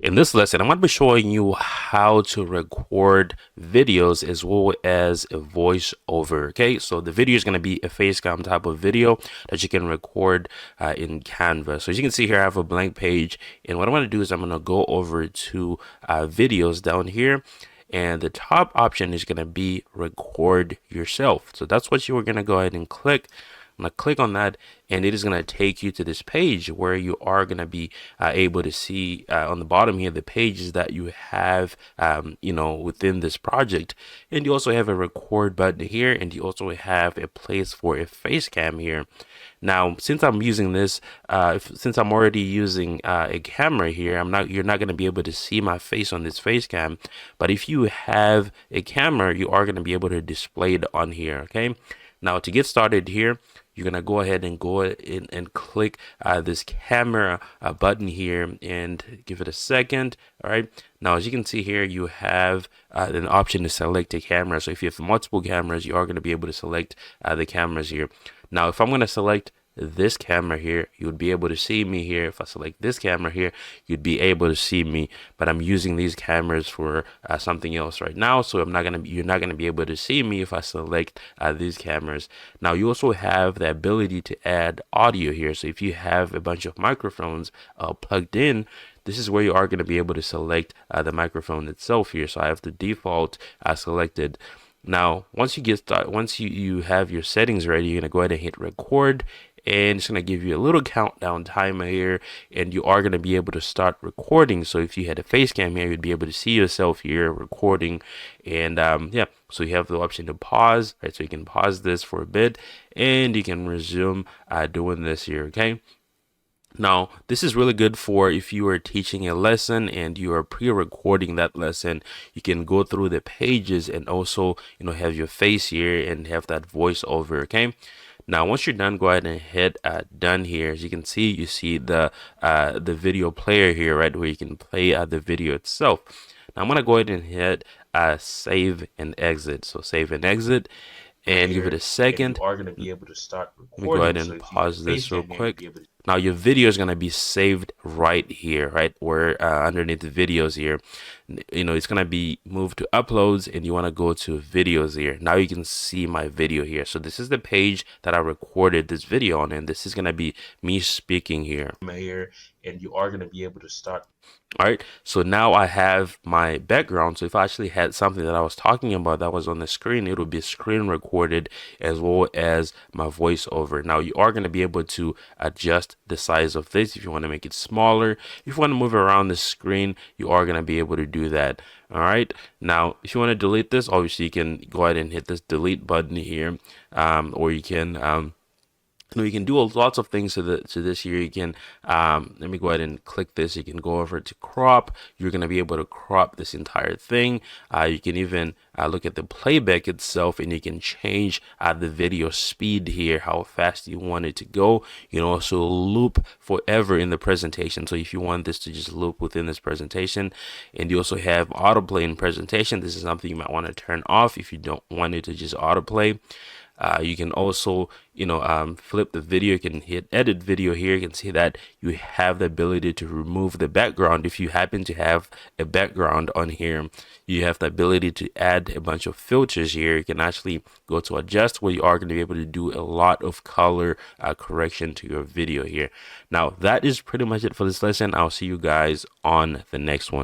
In this lesson, I'm going to be showing you how to record videos as well as a voiceover. Okay, so the video is going to be a face cam type of video that you can record in Canva. So as you can see here, I have a blank page, and what I'm going to do is I'm going to go over to videos down here. And the top option is going to be record yourself. So that's what you are going to go ahead and click. I'm going to click on that, and it is going to take you to this page where you are going to be able to see on the bottom here the pages that you have within this project. And you also have a record button here, and you also have a place for a face cam here. Now, since I'm using this, since I'm already using a camera here, you're not going to be able to see my face on this face cam. But if you have a camera, you are going to be able to display it on here. Okay. Now, to get started here, you're gonna go ahead and go in and click this camera button here and give it a second. All right. Now, as you can see here, you have an option to select a camera. So if you have multiple cameras, you are going to be able to select the cameras here. Now, if I'm going to select this camera here, you would be able to see me here. If I select this camera here, you'd be able to see me, but I'm using these cameras for something else right now, so you're not gonna be able to see me if I select these cameras. Now, you also have the ability to add audio here. So if you have a bunch of microphones plugged in, this is where you are going to be able to select the microphone itself here. So I have the default selected. Now, once you have your settings ready, you're gonna go ahead and hit record, and it's gonna give you a little countdown timer here, and you are gonna be able to start recording. So if you had a face cam here, you'd be able to see yourself here recording, and yeah. So you have the option to pause, right? So you can pause this for a bit, and you can resume doing this here. Okay. Now, this is really good for if you are teaching a lesson and you are pre-recording that lesson. You can go through the pages and also, have your face here and have that voiceover. Okay. Now, once you're done, go ahead and hit done here. As you can see, you see the video player here, right, where you can play the video itself. Now, I'm gonna go ahead and hit save and exit. So save and exit, and give it a second. You are going to be able to start Let me go ahead and pause this real quick. Now your video is going to be saved right here, right where underneath the videos here. It's going to be moved to uploads, and you want to go to videos here. Now you can see my video here. So this is the page that I recorded this video on, and this is going to be me speaking here. And you are going to be able to start. All right, so now I have my background. So if I actually had something that I was talking about that was on the screen, it would be screen recorded as well as my voiceover. Now you are going to be able to adjust the size of this if you want to make it smaller. If you want to move around the screen, you are going to be able to do that. All right, now if you want to delete this, obviously you can go ahead and hit this delete button here, or you can you can do lots of things to this here. You can let me go ahead and click this. You can go over to crop. You're going to be able to crop this entire thing. You can even look at the playback itself, and you can change the video speed here, how fast you want it to go. You can also loop forever in the presentation. So if you want this to just loop within this presentation, and you also have autoplay in presentation, this is something you might want to turn off if you don't want it to just autoplay. You can also, flip the video. You can hit edit video here. You can see that you have the ability to remove the background. If you happen to have a background on here, you have the ability to add a bunch of filters here. You can actually go to adjust, where you are going to be able to do a lot of color correction to your video here. Now, that is pretty much it for this lesson. I'll see you guys on the next one.